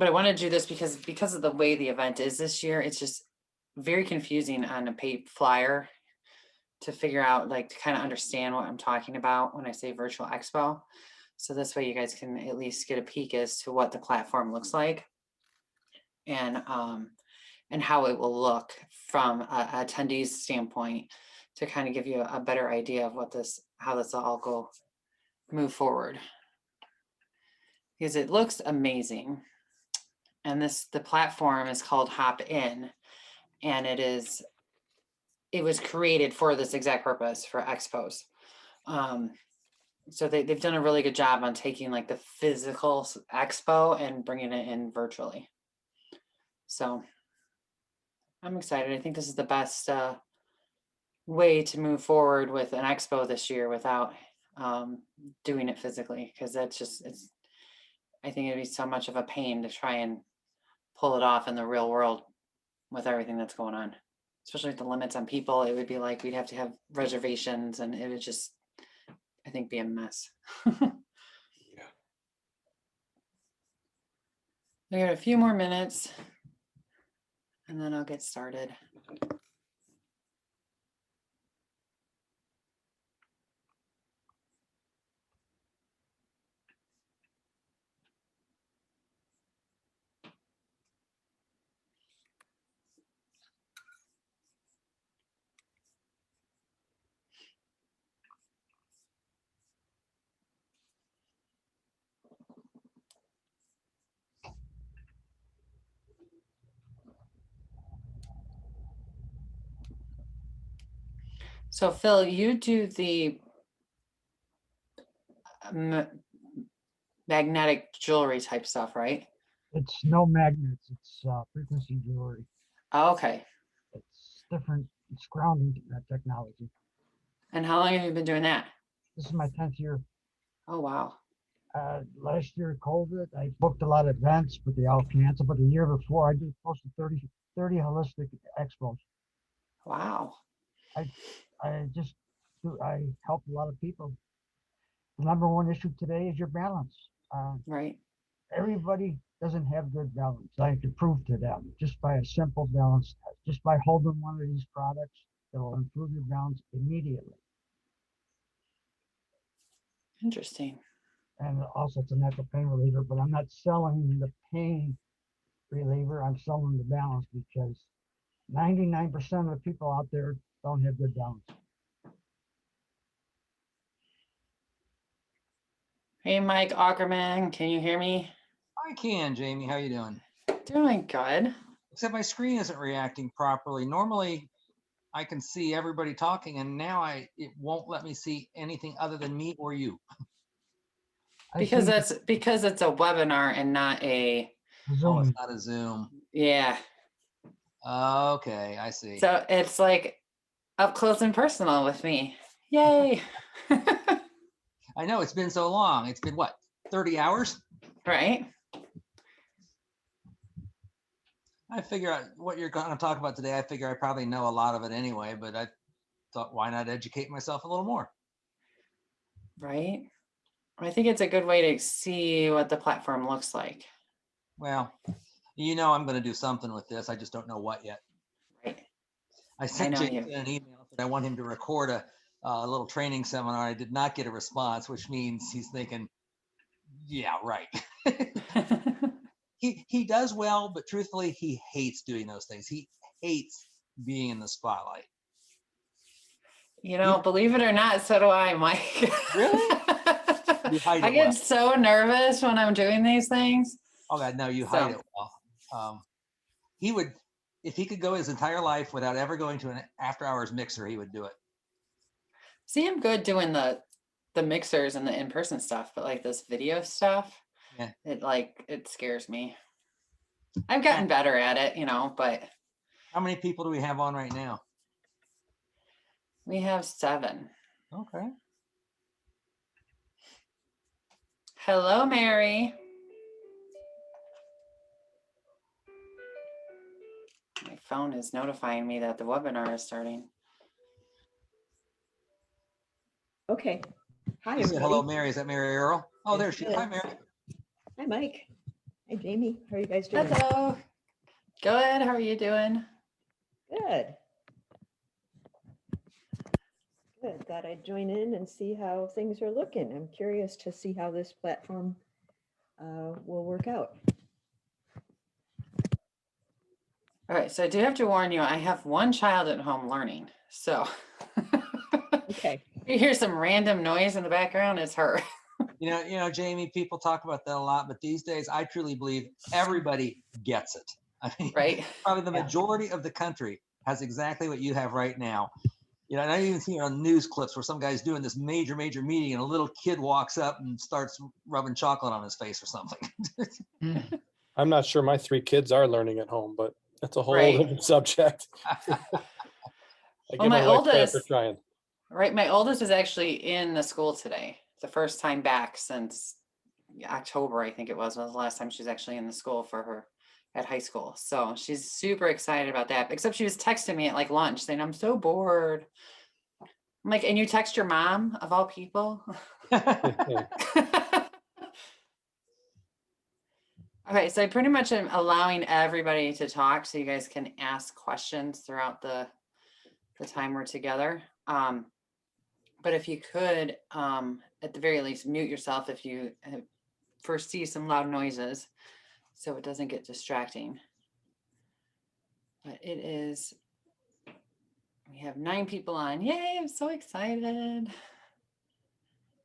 But I want to do this because of the way the event is this year, it's just very confusing on a paper flyer to figure out, like, to kind of understand what I'm talking about when I say virtual expo. So this way you guys can at least get a peek as to what the platform looks like and how it will look from a attendee's standpoint to kind of give you a better idea of how this all move forward. Because it looks amazing. And the platform is called Hop In, and it was created for this exact purpose, for expos. So they've done a really good job on taking like the physical expo and bringing it in virtually. So I'm excited. I think this is the best way to move forward with an expo this year without doing it physically, because I think it'd be so much of a pain to try and pull it off in the real world with everything that's going on, especially with the limits on people. It would be like we'd have to have reservations, and it would just, I think, be a mess. Yeah. We got a few more minutes and then I'll get started. So Phil, you do the magnetic jewelry type stuff, right? It's no magnets. It's frequency jewelry. Oh, okay. It's different. It's grounding technology. And how long have you been doing that? This is my 10th year. Oh, wow. Last year, COVID, I booked a lot of events, but they all canceled. But the year before, I did close to 30 holistic expos. Wow. I help a lot of people. The number one issue today is your balance. Right. Everybody doesn't have good balance. I have to prove to them just by a simple balance test, just by holding one of these products, it'll improve your balance immediately. Interesting. And also it's a natural pain reliever, but I'm not selling the pain reliever. I'm selling the balance, because 99% of the people out there don't have good balance. Hey, Mike Ackerman, can you hear me? I can, Jamie. How you doing? Doing good. Except my screen isn't reacting properly. Normally, I can see everybody talking, and now it won't let me see anything other than me or you. Because it's a webinar and not a Zoom. Oh, it's not a Zoom. Yeah. Okay, I see. So it's like up close and personal with me. Yay. I know, it's been so long. It's been what, 30 hours? Right. I figure out what you're going to talk about today. I figure I probably know a lot of it anyway, but I thought, why not educate myself a little more? Right. I think it's a good way to see what the platform looks like. Well, you know, I'm going to do something with this. I just don't know what yet. Right. I sent Jason an email that I want him to record a little training seminar. I did not get a response, which means he's thinking, yeah, right. He does well, but truthfully, he hates doing those things. He hates being in the spotlight. You know, believe it or not, so do I, Mike. Really? I get so nervous when I'm doing these things. Oh God, no, you hide it well. He would, if he could go his entire life without ever going to an after-hours mixer, he would do it. See, I'm good doing the mixers and the in-person stuff, but like this video stuff, yeah, it scares me. I've gotten better at it, you know, but. How many people do we have on right now? We have 7. Okay. Hello, Mary. My phone is notifying me that the webinar is starting. Okay. Hi, you everybody. Hello, Mary. Is that Mary Earl? Oh, there she is. Hi, Mary. Hi, Mike. Hi, Jamie. How are you guys doing? Hello. Good. How are you doing? Good. Good. Thought I'd join in and see how things are looking. I'm curious to see how this platform will work out. All right. So I do have to warn you, I have one child at home learning. So Okay. you hear some random noise in the background, it's her. Jamie, people talk about that a lot, but these days I truly believe everybody gets it. I mean, Right? probably the Yeah. majority of the country has exactly what you have right now. And I even see it on news clips where some guy's doing this major meeting and a little kid walks up and starts rubbing chocolate on his face or something. I'm not sure my 3 kids are learning at home, but that's a whole Right. different subject. I Well, give my my wife credit for oldest, trying. right, my oldest is actually in the school today. The first time back since October, I think it was the last time she was actually in the school for her at high school. So she's super excited about that. Except she was texting me at like lunch saying, I'm so bored. I'm like, and you text your mom of all people? Okay, so I pretty much am allowing everybody to talk so you guys can ask questions throughout the time we're together. But if you could, at the very least, mute yourself if you foresee some loud noises so it doesn't get distracting. But it is, we have 9 people on. Yay, I'm so excited.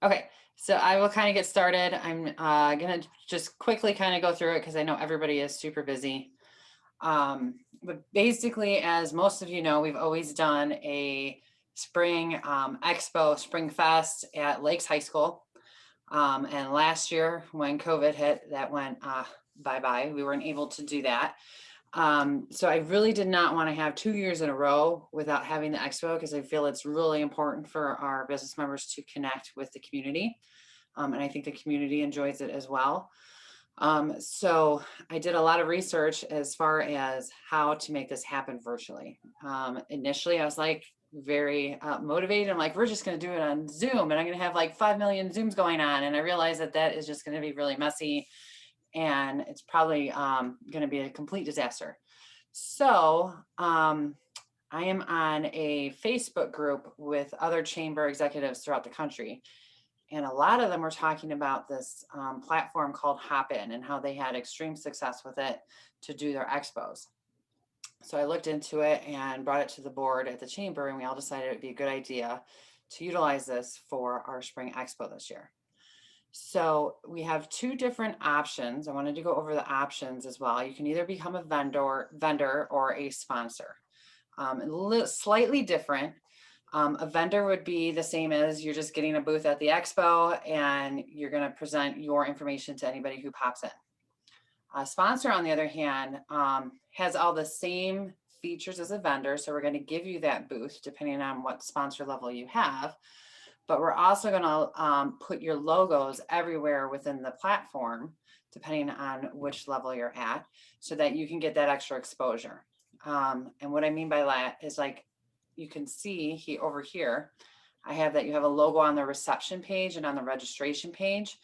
Okay, so I will kind of get started. I'm gonna just quickly kind of go through it because I know everybody is super busy. But basically, as most of you know, we've always done a Spring Expo, Spring Fest at Lakes High School. And last year when COVID hit, that went bye-bye. We weren't able to do that. So I really did not want to have 2 years in a row without having the expo because I feel it's really important for our business members to connect with the community. And I think the community enjoys it as well. So I did a lot of research as far as how to make this happen virtually. Initially, I was like very motivated. I'm like, we're just going to do it on Zoom and I'm going to have like 5 million Zooms going on. And I realized that that is just going to be really messy and it's probably going to be a complete disaster. So I am on a Facebook group with other chamber executives throughout the country. And a lot of them were talking about this platform called Hopin and how they had extreme success with it to do their expos. So I looked into it and brought it to the board at the chamber, and we all decided it would be a good idea to utilize this for our Spring Expo this year. So we have 2 different options. I wanted to go over the options as well. You can either become a vendor or a sponsor. Slightly different. A vendor would be the same as you're just getting a booth at the expo and you're going to present your information to anybody who pops in. A sponsor, on the other hand, has all the same features as a vendor. So we're going to give you that booth depending on what sponsor level you have. But we're also going to put your logos everywhere within the platform, depending on which level you're at, so that you can get that extra exposure. And what I mean by that is like, you can see over here, I have that you have a logo on the reception page and on the registration page.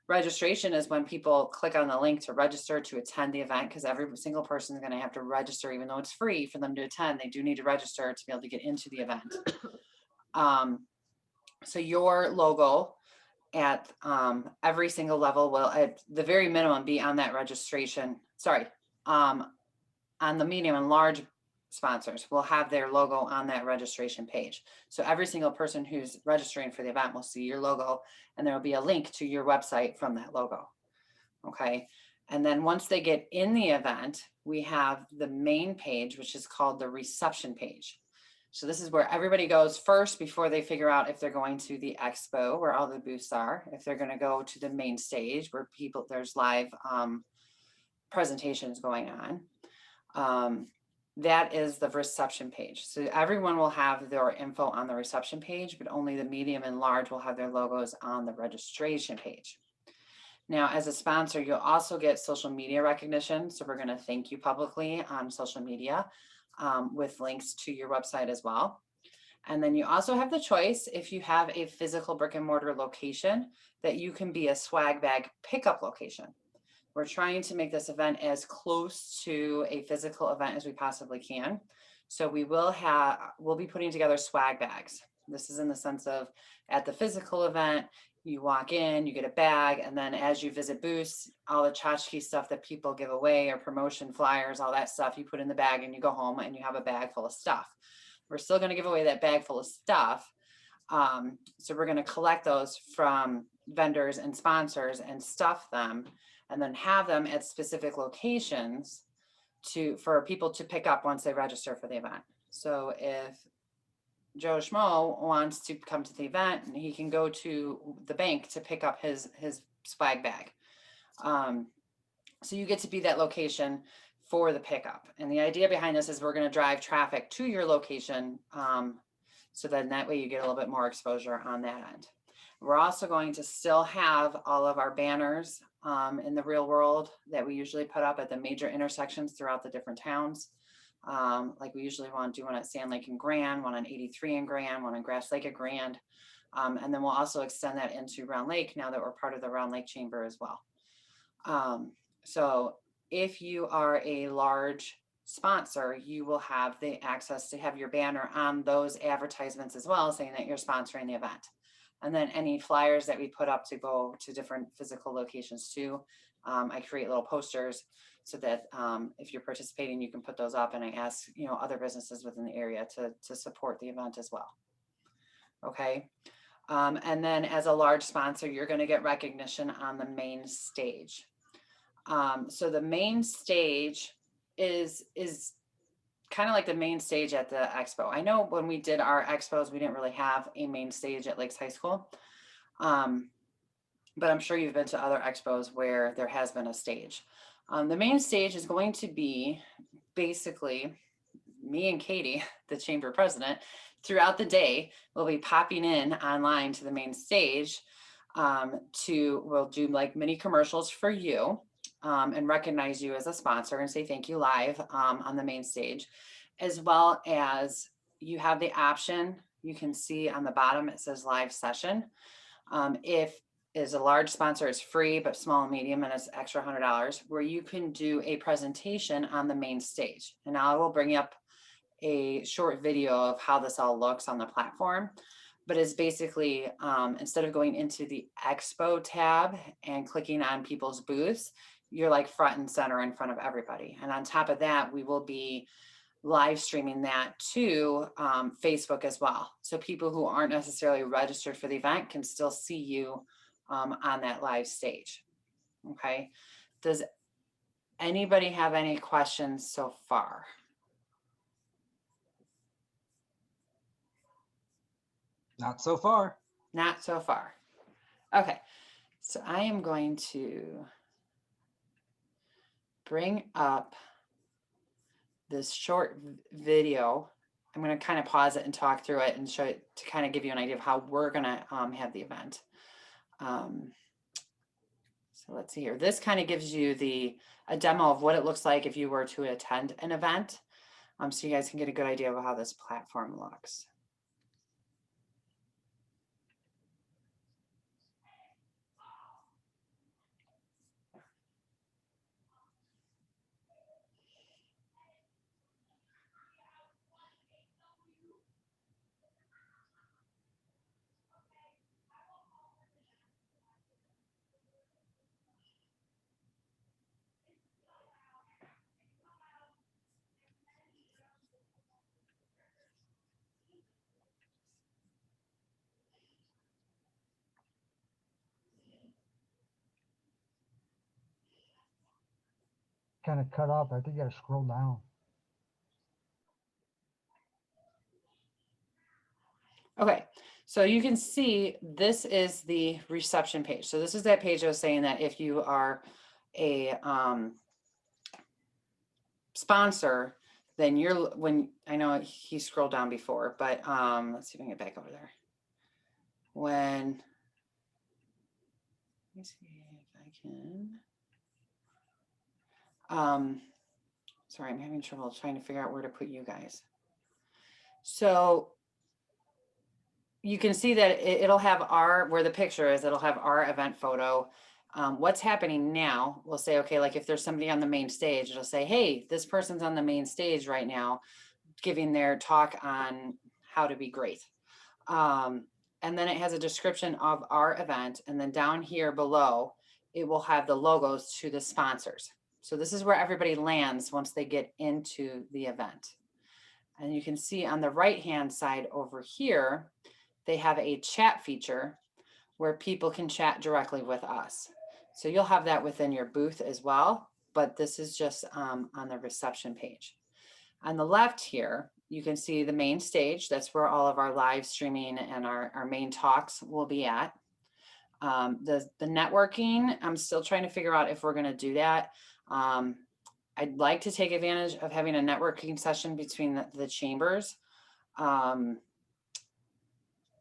Registration is when people click on the link to register to attend the event, because every single person is going to have to register, even though it's free for them to attend. They do need to register to be able to get into the event. So your logo at every single level will, at the very minimum, be on that registration. Sorry, on the medium and large sponsors will have their logo on that registration page. So every single person who's registering for the event will see your logo, and there will be a link to your website from that logo. Okay. And then once they get in the event, we have the main page, which is called the reception page. So this is where everybody goes first before they figure out if they're going to the expo where all the booths are, if they're going to go to the main stage where there's live presentations going on. That is the reception page. So everyone will have their info on the reception page, but only the medium and large will have their logos on the registration page. Now, as a sponsor, you'll also get social media recognition. So we're going to thank you publicly on social media with links to your website as well. And then you also have the choice, if you have a physical brick and mortar location, that you can be a swag bag pickup location. We're trying to make this event as close to a physical event as we possibly can. So we'll be putting together swag bags. This is in the sense of at the physical event, you walk in, you get a bag, and then as you visit booths, all the tchotchke stuff that people give away or promotion flyers, all that stuff you put in the bag and you go home and you have a bag full of stuff. We're still going to give away that bag full of stuff. So we're going to collect those from vendors and sponsors and stuff them and then have them at specific locations for people to pick up once they register for the event. So if Joe Schmo wants to come to the event, and he can go to the bank to pick up his swag bag. So you get to be that location for the pickup. And the idea behind this is we're going to drive traffic to your location. So then that way you get a little bit more exposure on that end. We're also going to still have all of our banners in the real world that we usually put up at the major intersections throughout the different towns. Like we usually want to do one at Sand Lake and Grand, one on 83 and Grand, one on Grass Lake at Grand. And then we'll also extend that into Round Lake now that we're part of the Round Lake Chamber as well. So if you are a large sponsor, you will have the access to have your banner on those advertisements as well, saying that you're sponsoring the event. And then any flyers that we put up to go to different physical locations too. I create little posters so that if you're participating, you can put those up, and I ask, other businesses within the area to support the event as well. Okay. And then as a large sponsor, you're going to get recognition on the main stage. So the main stage is kind of like the main stage at the expo. I know when we did our expos, we didn't really have a main stage at Lakes High School. But I'm sure you've been to other expos where there has been a stage. The main stage is going to be basically me and Katie, the chamber president, throughout the day, will be popping in online to the main stage. We'll do like mini commercials for you and recognize you as a sponsor and say thank you live on the main stage, as well as you have the option. You can see on the bottom, it says live session. If is a large sponsor, it's free, but small and medium, and it's extra $100, where you can do a presentation on the main stage. And I will bring up a short video of how this all looks on the platform, but it's basically, instead of going into the expo tab and clicking on people's booths, you're like front and center in front of everybody. And on top of that, we will be live streaming that to Facebook as well. So people who aren't necessarily registered for the event can still see you on that live stage. Okay. Does anybody have any questions so far? Not so far. Not so far. Okay. So I am going to bring up this short video. I'm going to kind of pause it and talk through it and show it to kind of give you an idea of how we're going to have the event. So let's see here. This kind of gives you a demo of what it looks like if you were to attend an event. So you guys can get a good idea of how this platform looks. Kind of cut off. I think you gotta scroll down. Okay, so you can see this is the reception page. So this is that page I was saying that if you are a sponsor, then I know he scrolled down before, but let's see if I can get back over there. Let me see if I can. Sorry, I'm having trouble trying to figure out where to put you guys. So you can see that it'll have where the picture is, it'll have our event photo. What's happening now, we'll say, okay, like if there's somebody on the main stage, it'll say, hey, this person's on the main stage right now, giving their talk on how to be great. And then it has a description of our event. And then down here below, it will have the logos to the sponsors. So this is where everybody lands once they get into the event. And you can see on the right-hand side over here, they have a chat feature where people can chat directly with us. So you'll have that within your booth as well, but this is just on the reception page. On the left here, you can see the main stage. That's where all of our live streaming and our main talks will be at. The networking, I'm still trying to figure out if we're going to do that. I'd like to take advantage of having a networking session between the chambers at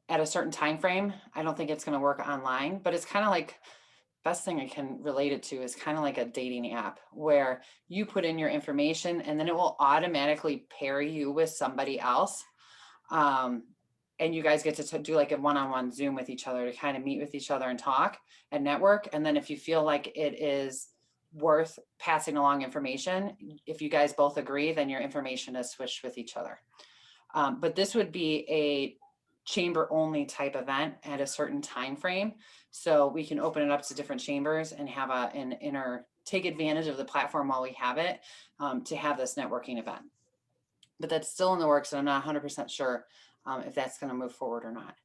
a certain time frame. I don't think it's going to work online, but it's kind of like, best thing I can relate it to is kind of like a dating app where you put in your information and then it will automatically pair you with somebody else. And you guys get to do like a one-on-one Zoom with each other to kind of meet with each other and talk and network. And then if you feel like it is worth passing along information, if you guys both agree, then your information is switched with each other. But this would be a chamber only type event at a certain time frame. So we can open it up to different chambers and have take advantage of the platform while we have it to have this networking event. But that's still in the works and I'm not 100% sure if that's going to move forward or not.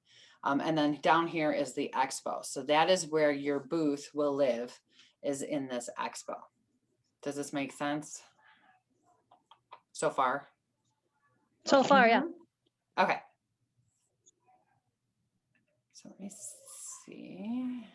And then down here is the expo. So that is where your booth will live, is in this expo. Does this make sense so far? So far, yeah. Okay. So let me see.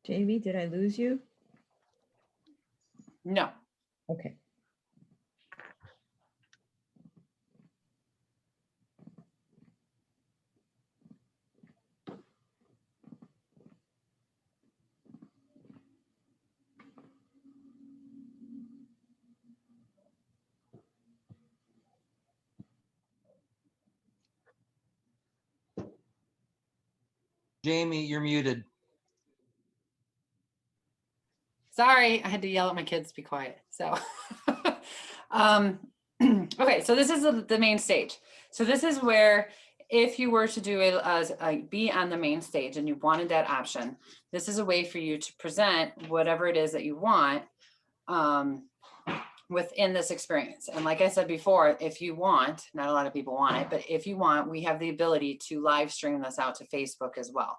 Jamie, did I lose you? No. Okay. Jamie, you're muted. Sorry, I had to yell at my kids to be quiet. So, okay, so this is the main stage. So this is where if you were to do be on the main stage and you wanted that option, this is a way for you to present whatever it is that you want within this experience. And like I said before, if you want, not a lot of people want it, but if you want, we have the ability to live stream this out to Facebook as well.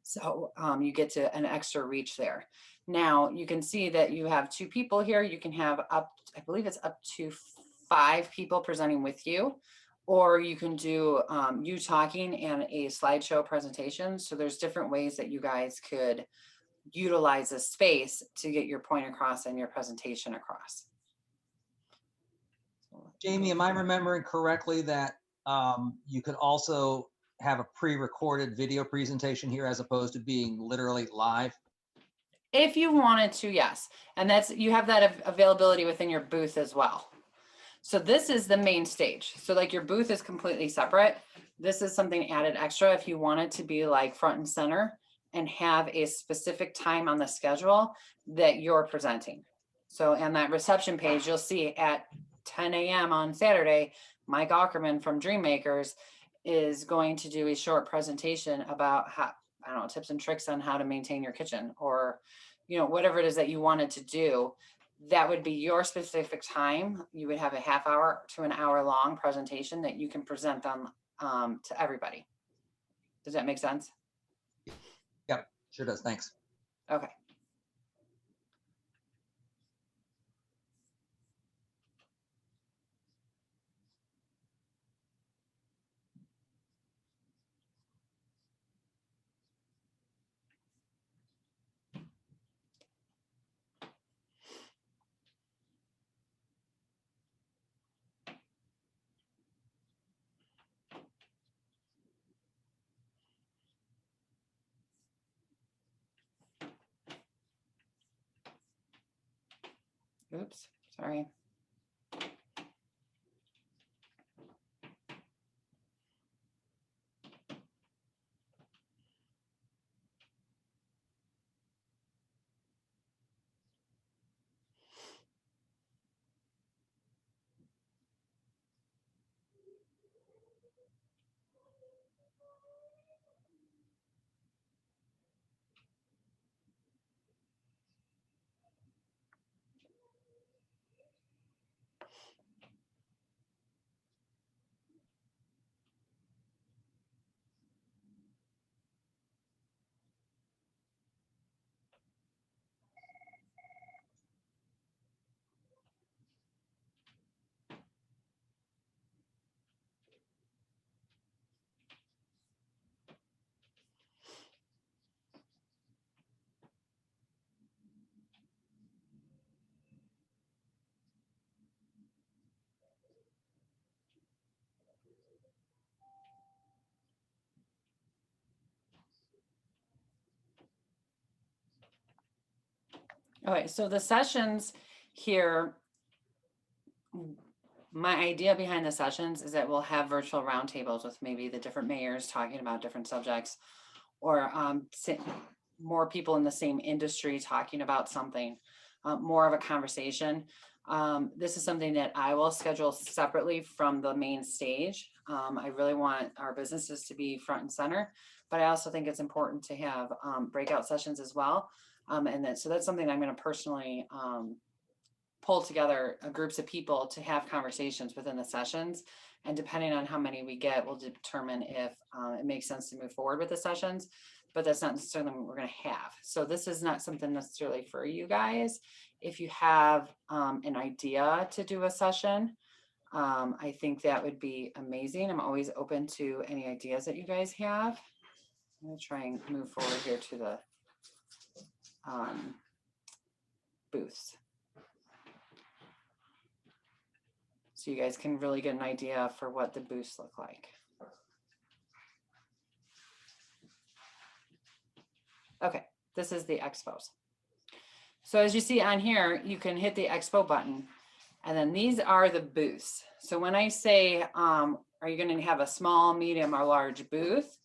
So you get to an extra reach there. Now you can see that you have two people here. You can have I believe it's up to 5 people presenting with you, or you can do you talking and a slideshow presentation. So there's different ways that you guys could utilize this space to get your point across and your presentation across. Jamie, am I remembering correctly that you could also have a pre-recorded video presentation here as opposed to being literally live? If you wanted to, yes. And you have that availability within your booth as well. So this is the main stage. So like your booth is completely separate. This is something added extra if you want it to be like front and center and have a specific time on the schedule that you're presenting. So on that reception page, you'll see at 10 a.m. on Saturday, Mike Ackerman from Dreammakers is going to do a short presentation about how, I don't know, tips and tricks on how to maintain your kitchen, or, you know, whatever it is that you wanted to do. That would be your specific time. You would have a half hour to an hour long presentation that you can present them to everybody. Does that make sense? Yep, sure does. Thanks. Okay. Oops, sorry. Okay, so the sessions here, my idea behind the sessions is that we'll have virtual roundtables with maybe the different mayors talking about different subjects, or more people in the same industry talking about something, more of a conversation. This is something that I will schedule separately from the main stage. I really want our businesses to be front and center, but I also think it's important to have breakout sessions as well. So that's something I'm going to personally pull together groups of people to have conversations within the sessions. And depending on how many we get, we'll determine if it makes sense to move forward with the sessions, but that's not necessarily what we're going to have. So this is not something necessarily for you guys. If you have an idea to do a session, I think that would be amazing. I'm always open to any ideas that you guys have. I'm going to try and move forward here to the booths, so you guys can really get an idea for what the booths look like. Okay, this is the expos. So as you see on here, you can hit the expo button, and then these are the booths. So when I say, are you going to have a small, medium, or large booth?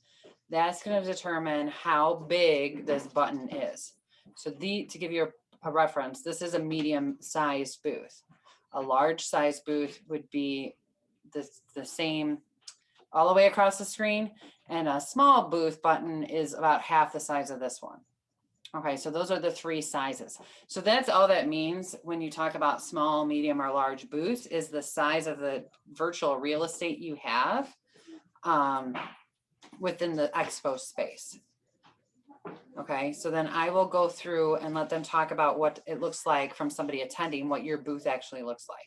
That's going to determine how big this button is. So to give you a reference, this is a medium-sized booth. A large-sized booth would be the same all the way across the screen, and a small booth button is about half the size of this one. Okay, so those are the three sizes. So that's all that means when you talk about small, medium, or large booths, is the size of the virtual real estate you have within the expo space. Okay, so then I will go through and let them talk about what it looks like from somebody attending, what your booth actually looks like.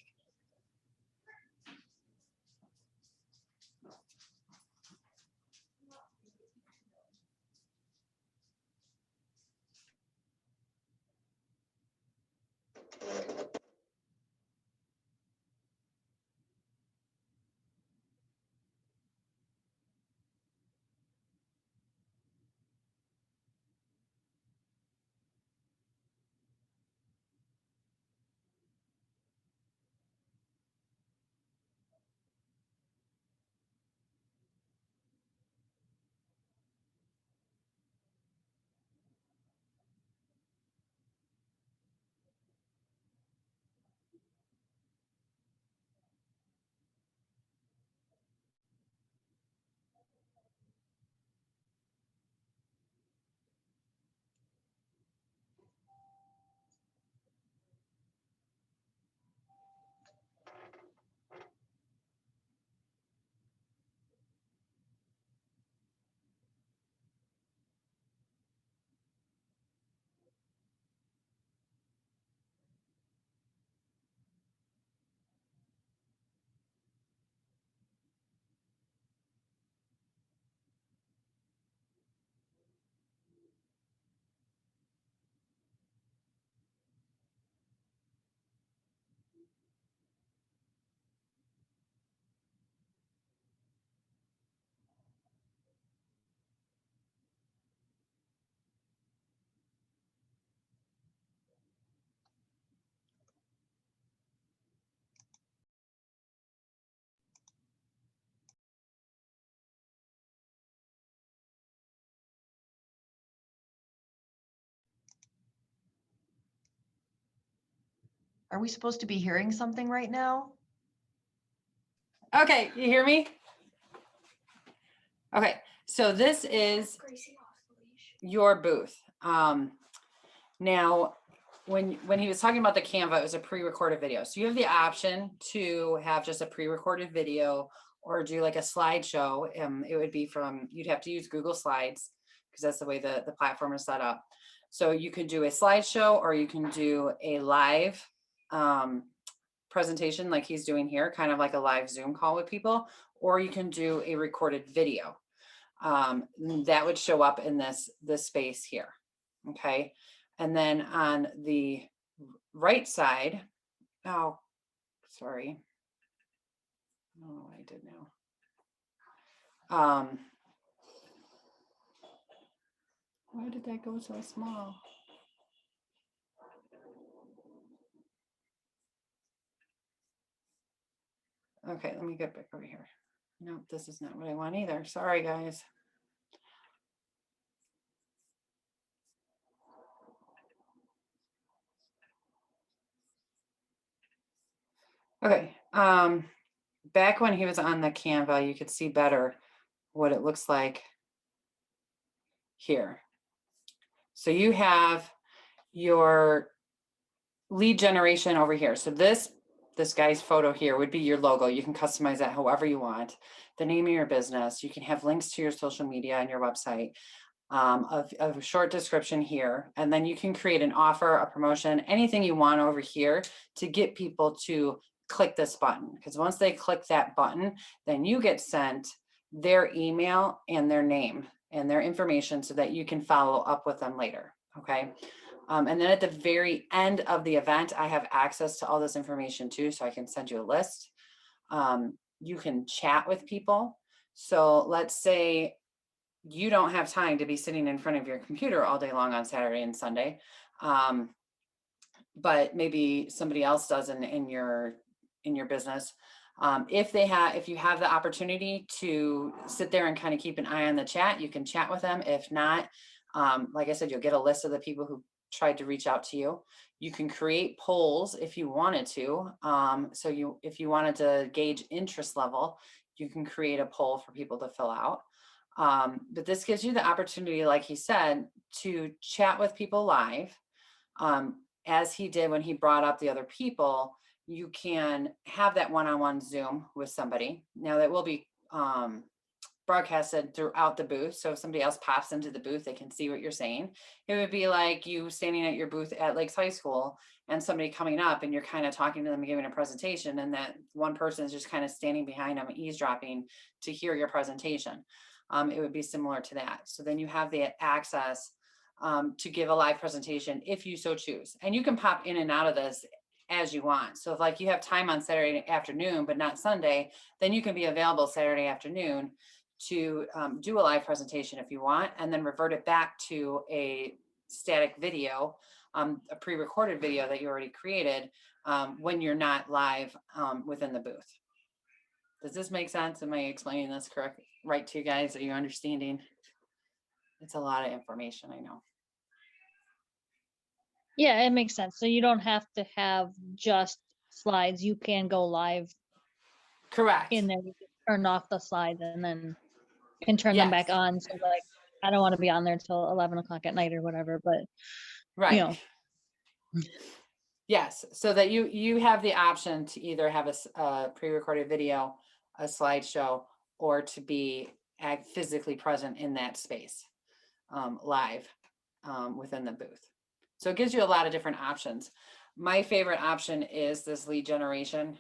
Are we supposed to be hearing something right now? Okay, you hear me? Okay, so this is your booth. Now, when he was talking about the Canva, it was a pre-recorded video. So you have the option to have just a pre-recorded video or do like a slideshow. It would be you'd have to use Google Slides because that's the way the platform is set up. So you could do a slideshow or you can do a live presentation like he's doing here, kind of like a live Zoom call with people, or you can do a recorded video. That would show up in this space here. Okay. And then on the right side, oh, sorry. I don't know what I did now. Why did that go so small? Okay, let me get back over here. No, this is not what I want either. Sorry, guys. Okay, back when he was on the Canva, you could see better what it looks like here. So you have your lead generation over here. So this guy's photo here would be your logo. You can customize that however you want. The name of your business. You can have links to your social media and your website. Of a short description here, and then you can create an offer, a promotion, anything you want over here to get people to click this button. Because once they click that button, then you get sent their email and their name and their information so that you can follow up with them later. Okay. And then at the very end of the event, I have access to all this information too, so I can send you a list. You can chat with people. So let's say you don't have time to be sitting in front of your computer all day long on Saturday and Sunday. But maybe somebody else does in your business. If you have the opportunity to sit there and kind of keep an eye on the chat, you can chat with them. If not, like I said, you'll get a list of the people who tried to reach out to you. You can create polls if you wanted to. If you wanted to gauge interest level, you can create a poll for people to fill out. But this gives you the opportunity, like he said, to chat with people live. As he did when he brought up the other people, you can have that one-on-one Zoom with somebody. Now that will be broadcasted throughout the booth. So if somebody else pops into the booth, they can see what you're saying. It would be like you standing at your booth at Lakes High School and somebody coming up and you're kind of talking to them and giving a presentation, and that one person is just kind of standing behind them, eavesdropping to hear your presentation. It would be similar to that. So then you have the access to give a live presentation if you so choose. And you can pop in and out of this as you want. So if like you have time on Saturday afternoon, but not Sunday, then you can be available Saturday afternoon to do a live presentation if you want, and then revert it back to a static video, a pre-recorded video that you already created when you're not live within the booth. Does this make sense? Am I explaining this right to you guys? Are you understanding? It's a lot of information, I know. Yeah, it makes sense. So you don't have to have just slides. You can go live Correct. in there. You can turn off the slides and then can turn them back Yes. on. So like, I don't want to be on there till 11 o'clock at night or whatever, but Right. you know. Yes, so that you have the option to either have a pre-recorded video, a slideshow, or to be physically present in that space live within the booth. So it gives you a lot of different options. My favorite option is this lead generation.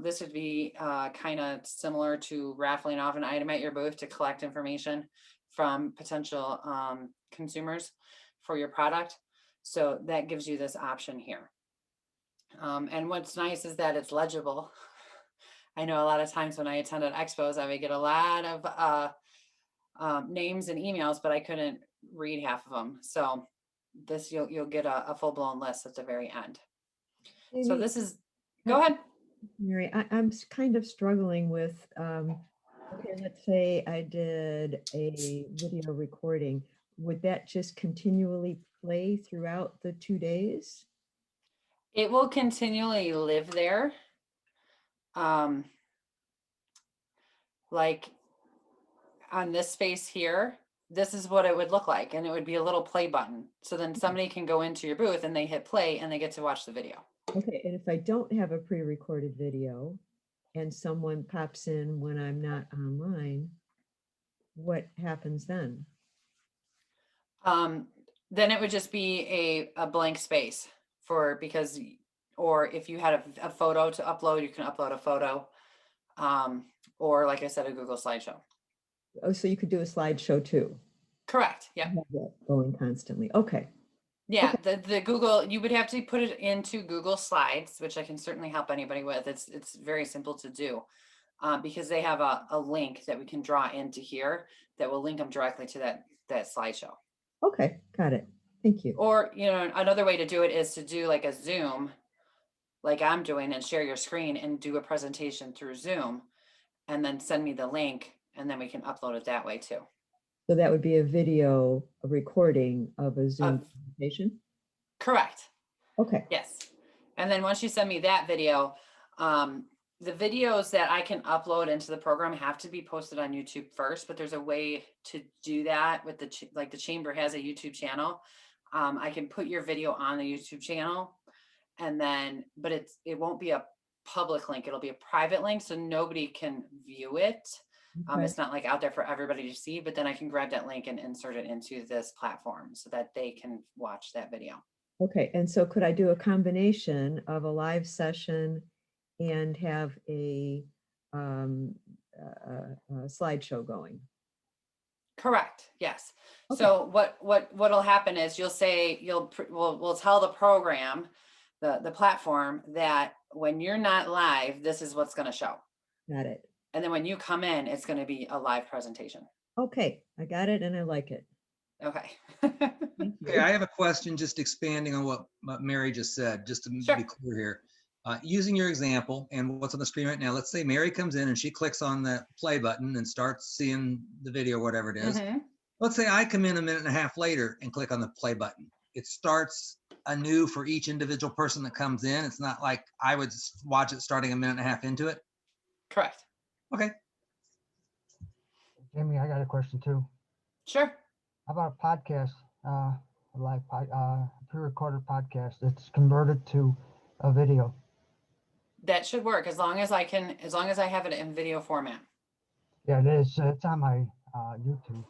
This would be kind of similar to raffling off an item at your booth to collect information from potential consumers for your product. So that gives you this option here. And what's nice is that it's legible. I know a lot of times when I attended expos, I would get a lot of names and emails, but I couldn't read half of them. So this, you'll get a full-blown list at the very end. So Amy, this is, go ahead. Mary, I'm kind of struggling with, okay, let's say I did a video recording. Would that just continually play throughout the 2 days? It will continually live there. Like on this space here, this is what it would look like, and it would be a little play button. So then somebody can go into your booth and they hit play and they get to watch the video. Okay, and if I don't have a pre-recorded video and someone pops in when I'm not online, what happens then? Then it would just be a blank space because, or if you had a photo to upload, you can upload a photo. Or like I said, a Google slideshow. Oh, so you could do a slideshow too. Correct. Yeah. Have that going constantly. Okay. Yeah. The Google, you would have to put it into Google Slides, which I can certainly help anybody with. It's very simple to do. Because they have a link that we can draw into here that will link them directly to that slideshow. Okay, got it. Thank you. Or, another way to do it is to do like a Zoom, like I'm doing, and share your screen and do a presentation through Zoom, and then send me the link, and then we can upload it that way too. So that would be a recording of a Zoom presentation? Correct. Okay, Yes. And then once you send me that video, the videos that I can upload into the program have to be posted on YouTube first, but there's a way to do that with the chamber has a YouTube channel. I can put your video on the YouTube channel, and then, but it won't be a public link. It'll be a private link, so nobody can view it. okay. It's not like out there for everybody to see, but then I can grab that link and insert it into this platform so that they can watch that video. Okay, and so could I do a combination of a live session and have a slideshow going? Correct. Yes. Okay. So what'll happen is we'll tell the program, the platform, that when you're not live, this is what's going to show. Got it. And then when you come in, it's going to be a live presentation. Okay, I got it and I like it. Okay. Thank Okay, you. I have a question just expanding on what Mary just said, just to Sure. be clear here. Using your example and what's on the screen right now, let's say Mary comes in and she clicks on that play button and starts seeing the video, whatever it is. Mhm. Let's say I come in a minute and a half later and click on the play button. It starts anew for each individual person that comes in. It's not like I would watch it starting a minute and a half into it. Correct. Okay. Jamie, I got a question too. Sure. How about a podcast, a pre-recorded podcast that's converted to a video? That should work as long as I have it in video format. Yeah, it is. It's on my YouTube.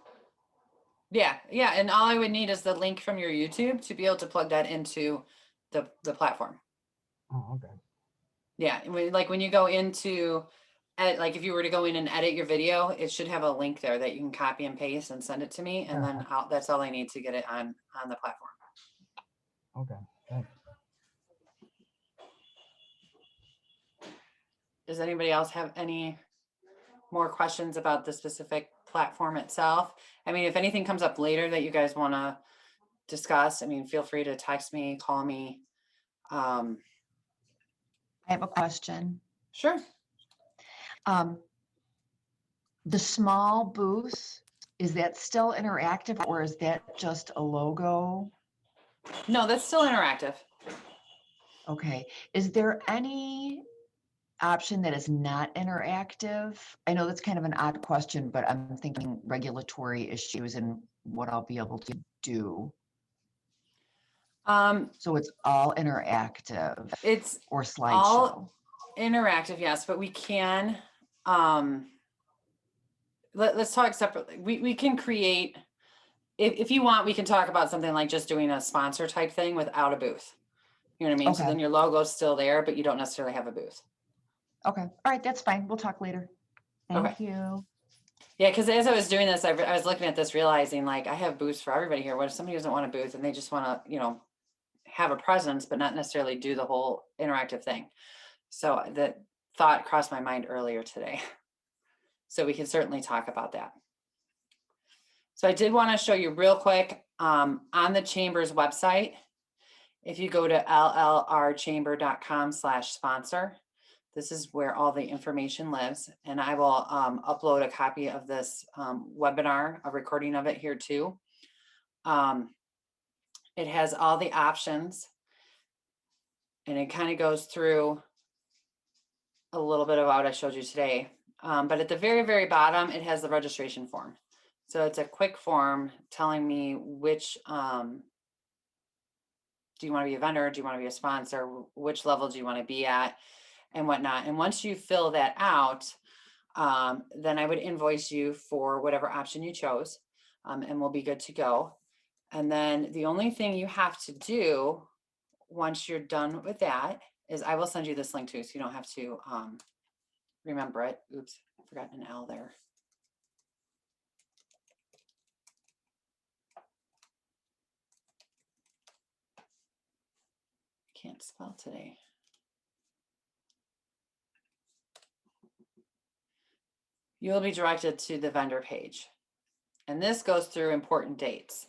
Yeah. Yeah. And all I would need is the link from your YouTube to be able to plug that into the platform. Oh, okay. Yeah. When you go into edit, like if you were to go in and edit your video, it should have a link there that you can copy and paste and send it to me. And then that's all I need to get it on the platform. Okay, thanks. Does anybody else have any more questions about the specific platform itself? I mean, if anything comes up later that you guys want to discuss, I mean, feel free to text me, call me. I have a question. Sure. The small booth, is that still interactive or is that just a logo? No, that's still interactive. Okay, is there any option that is not interactive? I know that's kind of an odd question, but I'm thinking regulatory issues and what I'll be able to do. So it's all interactive It's or slideshow? all interactive, yes, but we can, let's talk separately. We can create, if you want, we can talk about something like just doing a sponsor type thing without a booth. You know what I mean? So Okay. then your logo's still there, but you don't necessarily have a booth. Okay, all right, that's fine. We'll talk later. Thank you. Yeah, because as I was doing this, I was looking at this, realizing like I have booths for everybody here. What if somebody doesn't want a booth and they just want to, have a presence, but not necessarily do the whole interactive thing? So that thought crossed my mind earlier today. So we can certainly talk about that. So I did want to show you real quick on the Chamber's website. If you go to llrchamber.com/sponsor, this is where all the information lives. And I will upload a copy of this webinar, a recording of it here too. It has all the options. And it kind of goes through a little bit of what I showed you today. But at the very, very bottom, it has the registration form. So it's a quick form telling me which, do you want to be a vendor? Do you want to be a sponsor? Which level do you want to be at and whatnot? And once you fill that out, then I would invoice you for whatever option you chose, and we'll be good to go. And then the only thing you have to do once you're done with that is I will send you this link too, so you don't have to remember it. Oops, I forgot an L there. Can't spell today. You'll be directed to the vendor page. And this goes through important dates.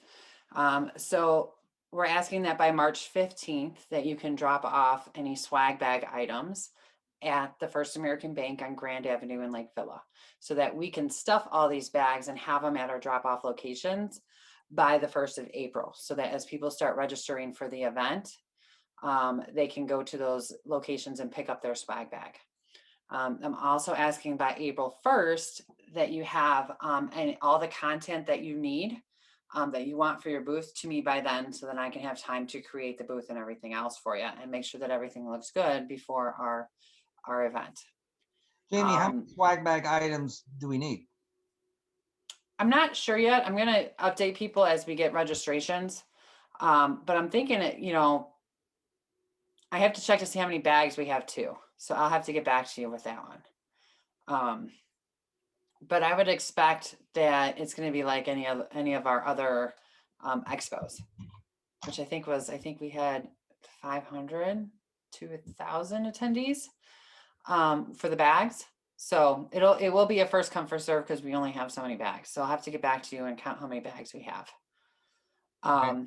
So we're asking that by March 15th that you can drop off any swag bag items at the First American Bank on Grand Avenue in Lake Villa, so that we can stuff all these bags and have them at our drop off locations by the 1st of April. So that as people start registering for the event, they can go to those locations and pick up their swag bag. I'm also asking by April 1st that you have and all the content that you need, that you want for your booth to me by then, so then I can have time to create the booth and everything else for you and make sure that everything looks good before our event. Jamie, how many swag bag items do we need? I'm not sure yet. I'm going to update people as we get registrations. But I'm thinking it, I have to check to see how many bags we have too. So I'll have to get back to you with that one. But I would expect that it's going to be like any of our other expos, which I think we had 500 to 1,000 attendees for the bags. So it will be a first come first serve because we only have so many bags. So I'll have to get back to you and count how many bags we have. Okay.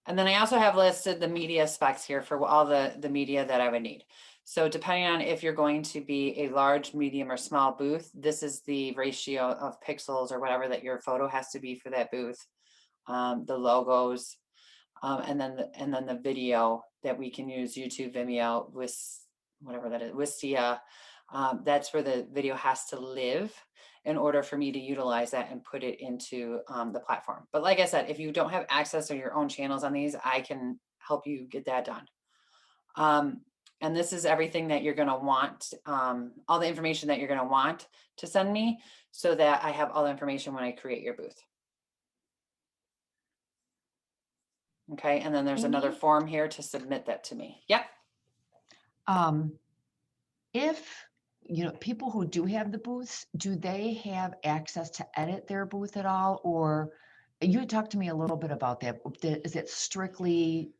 And then I also have listed the media specs here for all the media that I would need. So depending on if you're going to be a large, medium, or small booth, this is the ratio of pixels or whatever that your photo has to be for that booth, the logos, and then the video that we can use, YouTube, Vimeo, with whatever that is, Wistia. That's where the video has to live in order for me to utilize that and put it into the platform. But like I said, if you don't have access to your own channels on these, I can help you get that done. And this is everything that you're going to want, all the information that you're going to want to send me, so that I have all the information when I create your booth. Okay, and then there's another Amy? form here to submit that to me. Yep. If, people who do have the booths, do they have access to edit their booth at all? Or you had talked to me a little bit about that. Is it strictly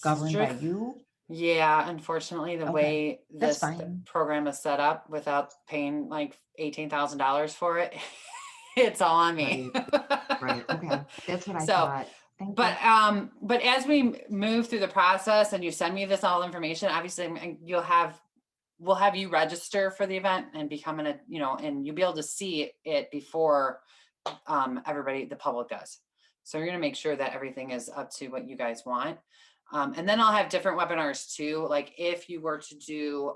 governed by you? Yeah, unfortunately, the Okay, way that's the fine. program is set up, without paying like $18,000 for it, it's all on me. Right, okay, that's what I So, thought. Thank you. but as we move through the process and you send me this all information, obviously we'll have you register for the event and become and you'll be able to see it before everybody, the public, does. So you're going to make sure that everything is up to what you guys want. And then I'll have different webinars too. Like if you were to do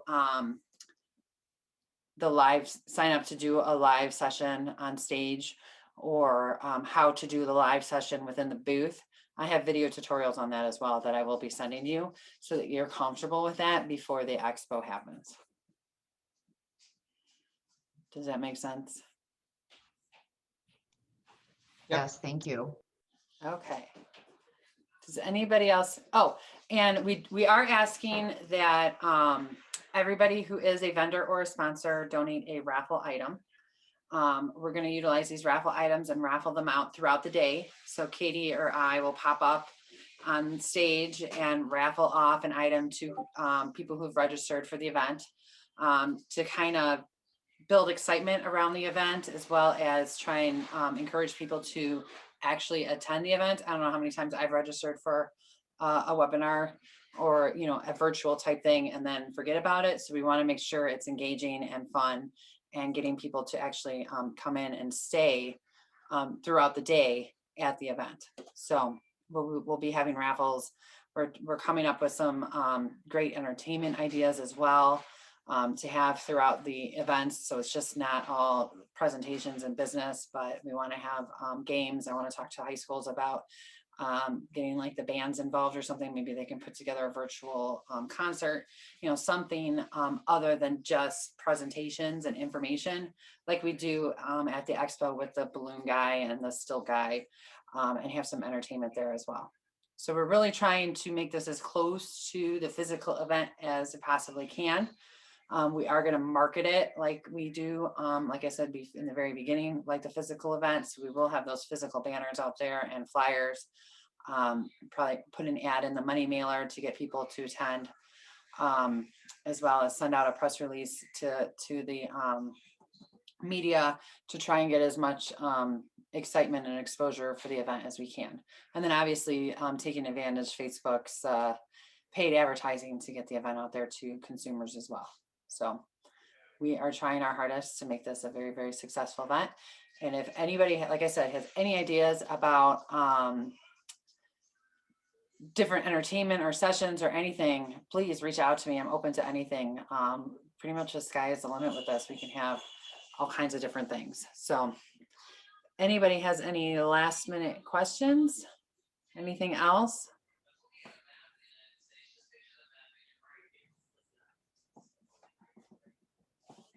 sign up to do a live session on stage, or how to do the live session within the booth, I have video tutorials on that as well that I will be sending you, so that you're comfortable with that before the expo happens. Does that make sense? Yep. Yes, thank you. Okay. Does anybody else? Oh, and we are asking that everybody who is a vendor or a sponsor donate a raffle item. We're going to utilize these raffle items and raffle them out throughout the day. So Katie or I will pop up on stage and raffle off an item to people who've registered for the event, to kind of build excitement around the event, as well as try and encourage people to actually attend the event. I don't know how many times I've registered for a webinar or a virtual type thing and then forget about it. So we want to make sure it's engaging and fun, and getting people to actually come in and stay throughout the day at the event. So we'll be having raffles. We're coming up with some great entertainment ideas as well, to have throughout the events. So it's just not all presentations and business, but we want to have games. I want to talk to high schools about getting like the bands involved or something. Maybe they can put together a virtual concert, something other than just presentations and information like we do at the expo with the balloon guy and the still guy, and have some entertainment there as well. So we're really trying to make this as close to the physical event as it possibly can. We are going to market it like we do, like I said in the very beginning, like the physical events. We will have those physical banners out there and flyers. Probably put an ad in the money mailer to get people to attend, as well as send out a press release to the media to try and get as much excitement and exposure for the event as we can. And then obviously taking advantage of Facebook's paid advertising to get the event out there to consumers as well. So we are trying our hardest to make this a very, very successful event. And if anybody, like I said, has any ideas about different entertainment or sessions or anything, please reach out to me. I'm open to anything. Pretty much the sky is the limit with this. We can have all kinds of different things. So anybody has any last minute questions? Anything else?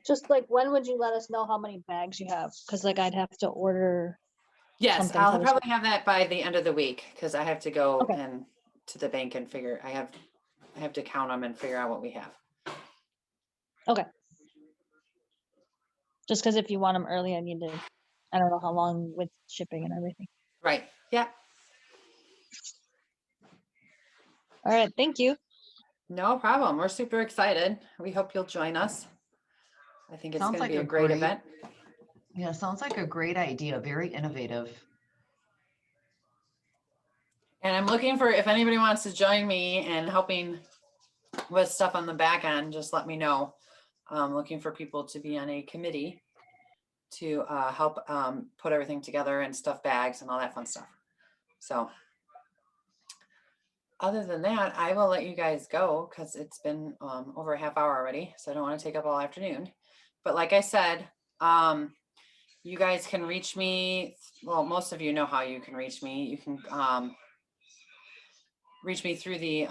Just like, when would you let us know how many bags you have? Because like I'd have to order. Yes, Something I'll for the probably have that by the end of the week because I have to go Okay. and to the bank and figure, I have to count them and figure out what we have. Just because if you want them early, I need to, I don't know how long with shipping and everything. Right. Yeah. All right, thank you. No problem. We're super excited. We hope you'll join us. I think it's Sounds going to like be a a great great- event. Yeah, sounds like a great idea. Very innovative. And I'm looking for, if anybody wants to join me in helping with stuff on the back end, just let me know. I'm looking for people to be on a committee to help put everything together and stuff bags and all that fun stuff. So other than that, I will let you guys go because it's been over a half hour already. So I don't want to take up all afternoon. But like I said, you guys can reach me. Well, most of you know how you can reach me. You can reach me through the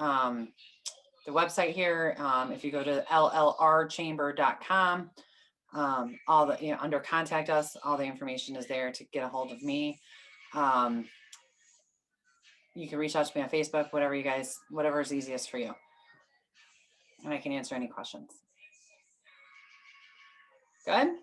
website here. If you go to llrchamber.com, all the, under contact us, all the information is there to get a hold of me. You can reach out to me on Facebook, whatever is easiest for you. And I can answer any questions. Good?